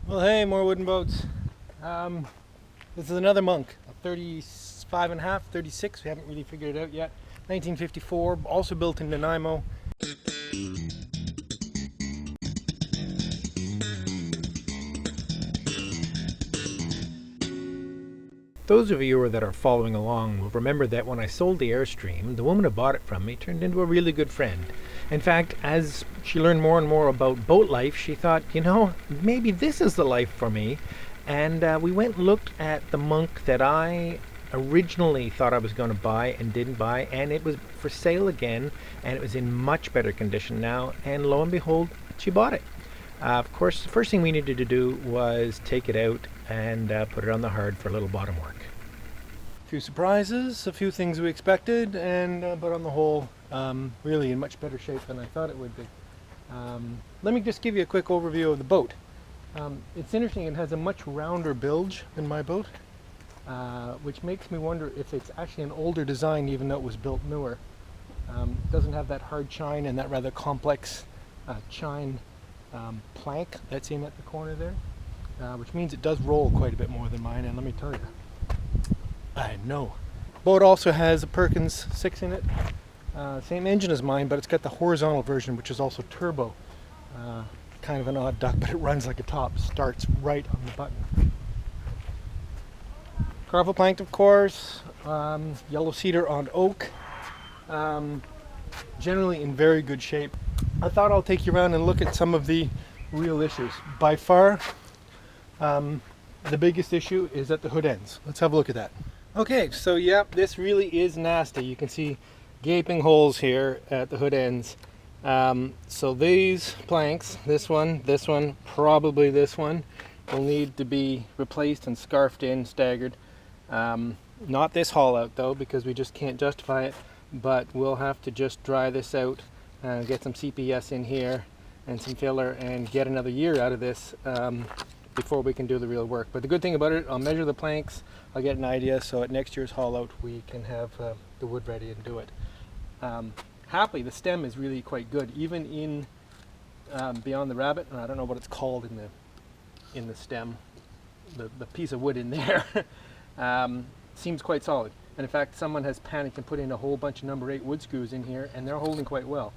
Well, hey, more wooden boats. This is another Monk, a 35 and a half, 36. We haven't really figured it out yet. 1954, also built in Nanaimo. Those of you that are following along will remember that when I sold the Airstream, the woman who bought it from me turned into a really good friend. In fact, as she learned more and more about boat life, she thought, you know, maybe this is the life for me. And we went and looked at the Monk that I originally thought I was going to buy and didn't buy, and it was for sale again, and it was in much better condition now, and lo and behold, she bought it. Of course, the first thing we needed to do was take it out and put it on the hard for a little bottom work. A few surprises, a few things we expected, but on the whole, really in much better shape than I thought it would be. Let me just give you a quick overview of the boat. It's interesting, it has a much rounder bilge than my boat, which makes me wonder if it's actually an older design even though it was built newer. It doesn't have that hard chine and that rather complex chine plank that's in at the corner there, which means it does roll quite a bit more than mine, and let me tell you, I know. Boat also has a Perkins 6 in it, same engine as mine, but it's got the horizontal version, which is also turbo. Kind of an odd duck, but it runs like a top, starts right on the button. Carvel planked, of course, yellow cedar on oak, generally in very good shape. I thought I'll take you around and look at some of the real issues. By far, the biggest issue is at the hood ends. Let's have a look at that. Okay, so yep, this really is nasty. You can see gaping holes here at the hood ends. So these planks, this one, probably this one, will need to be replaced and scarfed in, staggered. Not this haul out though, because we just can't justify it, but we'll have to just dry this out, get some CPS in here and some filler and get another year out of this before we can do the real work. But the good thing about it, I'll measure the planks, I'll get an idea, so at next year's haul out we can have the wood ready and do it. Happily, the stem is really quite good, even in Beyond the Rabbit, and I don't know what it's called in the stem, the piece of wood in there, seems quite solid. And in fact, someone has panicked and put in a whole bunch of number 8 wood screws in here, and they're holding quite well.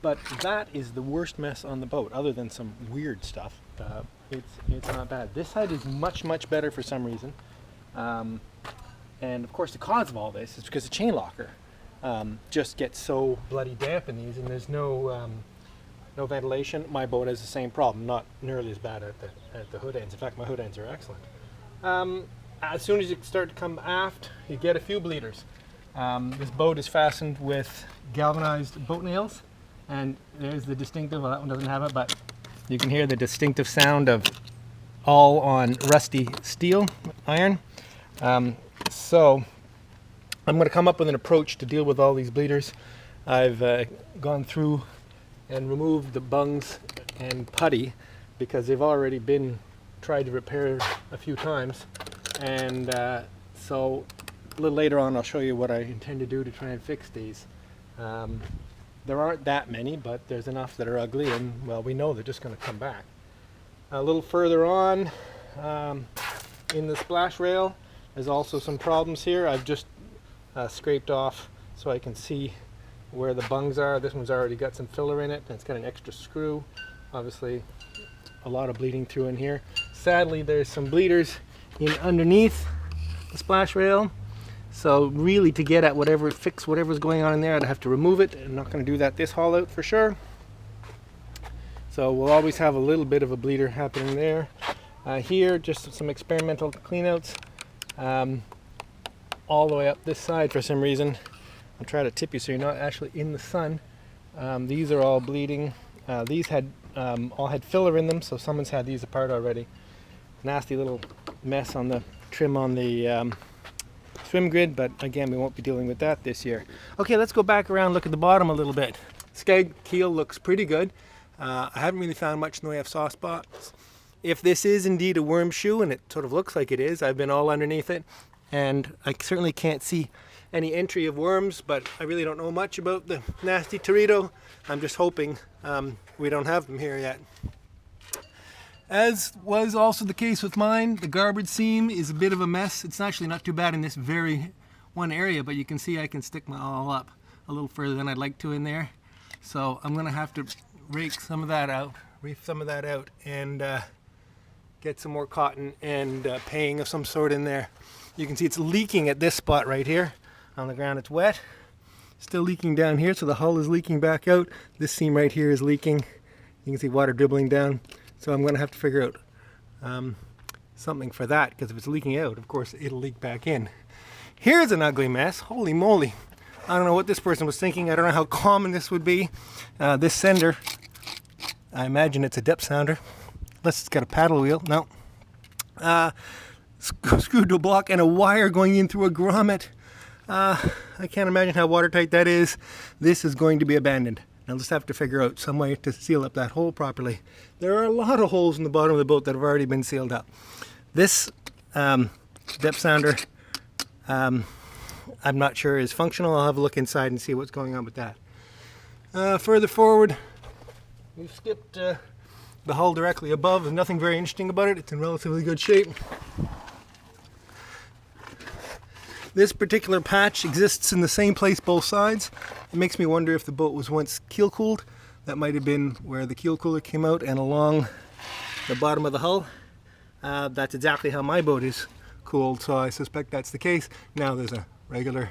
But that is the worst mess on the boat, other than some weird stuff. It's not bad. This side is much better for some reason, and of course the cause of all this is because the chain locker just gets so bloody damp in these, and there's no ventilation. My boat has the same problem, not nearly as bad at the hood ends. In fact, my hood ends are excellent. As soon as you start to come aft, you get a few bleeders. This boat is fastened with galvanized boat nails, and there's the distinctive, well, that one doesn't have it, but you can hear the distinctive sound of all on rusty steel iron. So I'm going to come up with an approach to deal with all these bleeders. I've gone through and removed the bungs and putty because they've already been tried to repair a few times, and so a little later on I'll show you what I intend to do to try and fix these. There aren't that many, but there's enough that are ugly, and well, we know they're just going to come back. A little further on in the splash rail, there's also some problems here. I've just scraped off so I can see where the bungs are. This one's already got some filler in it, and it's got an extra screw. Obviously a lot of bleeding through in here. Sadly, there's some bleeders in underneath the splash rail, so really to get at fix whatever's going on in there, I'd have to remove it. I'm not going to do that this haul out for sure, so we'll always have a little bit of a bleeder happening there. Here, just some experimental cleanouts all the way up this side for some reason. I'll try to tip you so you're not actually in the sun. These are all bleeding. These all had filler in them, so someone's had these apart already. Nasty little mess on the trim on the swim grid, but again, we won't be dealing with that this year. Okay, let's go back around, look at the bottom a little bit. Scag keel looks pretty good. I haven't really found much in the way of soft spots. If this is indeed a worm shoe, and it sort of looks like it is, I've been all underneath it, and I certainly can't see any entry of worms, but I really don't know much about the nasty Torito. I'm just hoping we don't have them here yet. As was also the case with mine, the garbage seam is a bit of a mess. It's actually not too bad in this very one area, but you can see I can stick my all up a little further than I'd like to in there. So I'm gonna have to reef some of that out, and get some more cotton and paying of some sort in there. You can see it's leaking at this spot right here. On the ground it's wet. Still leaking down here, so the hull is leaking back out. This seam right here is leaking. You can see water dribbling down. So I'm going to have to figure out something for that, because if it's leaking out, of course, it'll leak back in. Here's an ugly mess. Holy moly. I don't know what this person was thinking. I don't know how common this would be. This sender, I imagine it's a depth sounder, unless it's got a paddle wheel. No. Screwed to a block and a wire going in through a grommet. I can't imagine how watertight that is. This is going to be abandoned. I'll just have to figure out some way to seal up that hole properly. There are a lot of holes in the bottom of the boat that have already been sealed up. This depth sounder, I'm not sure is functional. I'll have a look inside and see what's going on with that. Further forward, we've skipped the hull directly above. There's nothing very interesting about it. It's in relatively good shape. This particular patch exists in the same place both sides. It makes me wonder if the boat was once keel cooled. That might have been where the keel cooler came out and along the bottom of the hull. That's exactly how my boat is cooled, so I suspect that's the case. Now there's a regular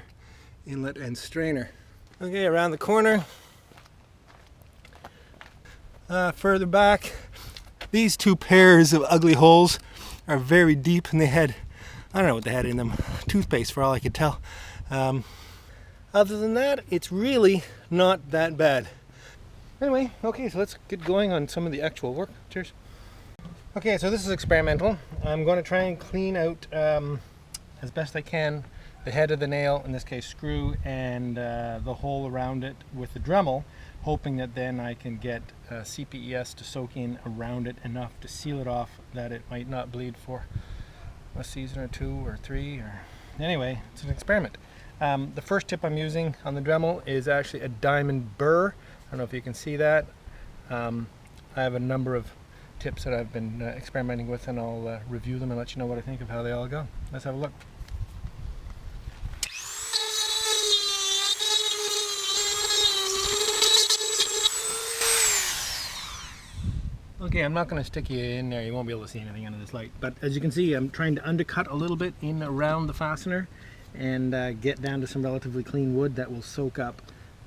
inlet and strainer. Okay, around the corner. Further back, these two pairs of ugly holes are very deep, and they had, I don't know what they had in them, toothpaste for all I could tell. Other than that, it's really not that bad. Anyway, okay, so let's get going on some of the actual work. Cheers. Okay, so this is experimental. I'm going to try and clean out as best I can the head of the nail, in this case screw, and the hole around it with the Dremel, hoping that then I can get CPES to soak in around it enough to seal it off that it might not bleed for a season or 2 or 3, or anyway, it's an experiment. The first tip I'm using on the Dremel is actually a diamond burr. I don't know if you can see that. I have a number of tips that I've been experimenting with, and I'll review them and let you know what I think of how they all go. Let's have a look. Okay, I'm not going to stick you in there, you won't be able to see anything under this light, but as you can see, I'm trying to undercut a little bit in around the fastener and get down to some relatively clean wood that will soak up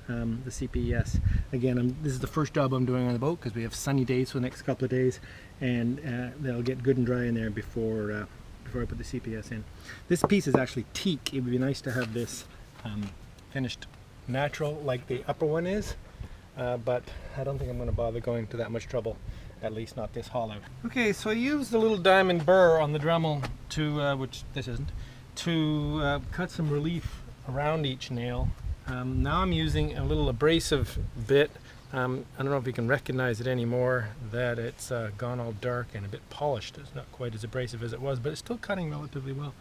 the CPES. Again, this is the first job I'm doing on the boat because we have sunny days for the next couple of days, and they'll get good and dry in there before I put the CPES in. This piece is actually teak. It would be nice to have this finished natural like the upper one is, but I don't think I'm going to bother going to that much trouble. At least not this hollow. Okay, so I used the little diamond burr on the Dremel to, which this isn't, to cut some relief around each nail. Now I'm using a little abrasive bit. I don't know if you can recognize it anymore, that it's gone all dark and a bit polished. It's not quite as abrasive as it was, but it's still cutting relatively well.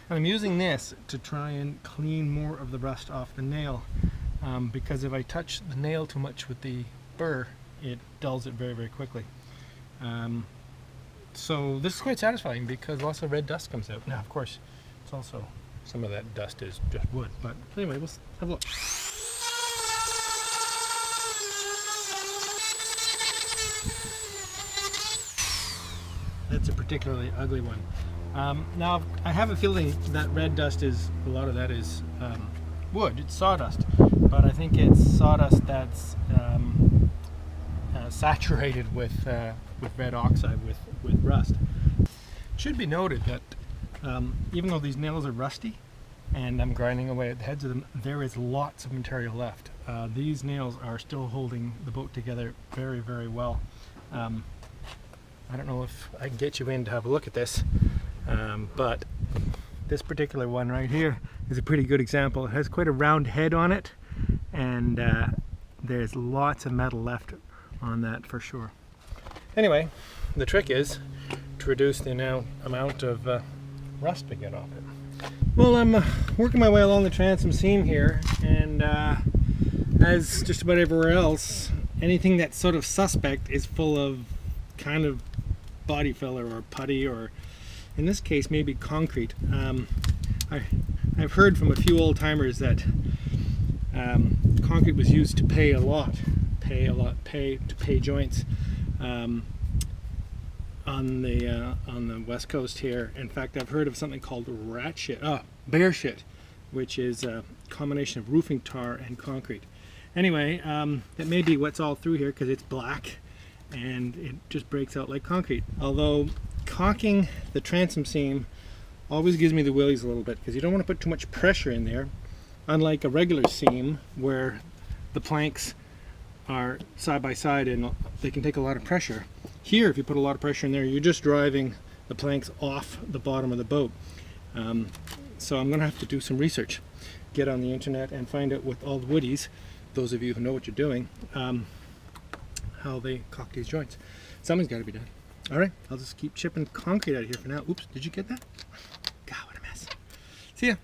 And I'm using this to try and clean more of the rust off the nail, because if I touch the nail too much with the burr, it dulls it very, very quickly. So this is quite satisfying because lots of red dust comes out. Now, of course, it's also, some of that dust is just wood, but anyway, let's have a look. That's a particularly ugly one. Now, I have a feeling that red dust is, a lot of that is wood, it's sawdust, but I think it's sawdust that's saturated with red oxide, with rust. It should be noted that even though these nails are rusty and I'm grinding away at the heads of them, there is lots of material left. These nails are still holding the boat together very, very well. I don't know if I can get you in to have a look at this, but this particular one right here is a pretty good example. It has quite a round head on it, and there's lots of metal left on that for sure. Anyway, the trick is to reduce the amount of rust we get off it. Well, I'm working my way along the transom seam here, and as just about everywhere else, anything that's sort of suspect is full of kind of body filler or putty, or in this case maybe concrete. I've heard from a few old timers that concrete was used to pay joints on the west coast here. In fact, I've heard of something called bear shit, which is a combination of roofing tar and concrete. Anyway, that may be what's all through here because it's black and it just breaks out like concrete. Although caulking the transom seam always gives me the willies a little bit because you don't want to put too much pressure in there, unlike a regular seam where the planks are side by side and they can take a lot of pressure. Here, if you put a lot of pressure in there, you're just driving the planks off the bottom of the boat. So I'm going to have to do some research, get on the internet and find out with all the woodies, those of you who know what you're doing, how they caulk these joints. Something's got to be done. All right, I'll just keep chipping concrete out of here for now. Oops, did you get that? God, what a mess. See ya.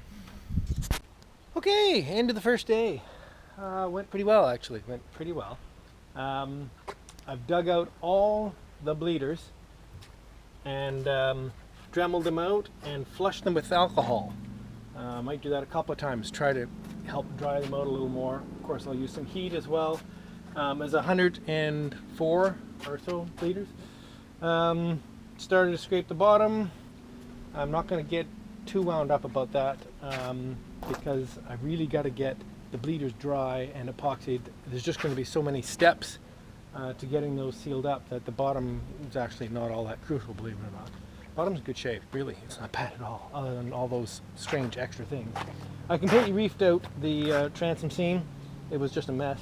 Okay, end of the first day. Went pretty well, actually. Went pretty well. I've dug out all the bleeders and Dremeled them out and flushed them with alcohol. I might do that a couple of times, try to help dry them out a little more. Of course, I'll use some heat as well. There's 104 or so bleeders. Started to scrape the bottom. I'm not going to get too wound up about that because I really got to get the bleeders dry and epoxied. There's just going to be so many steps to getting those sealed up that the bottom is actually not all that crucial, believe it or not. Bottom's in good shape, really. It's not bad at all, other than all those strange extra things. I completely reefed out the transom seam. It was just a mess.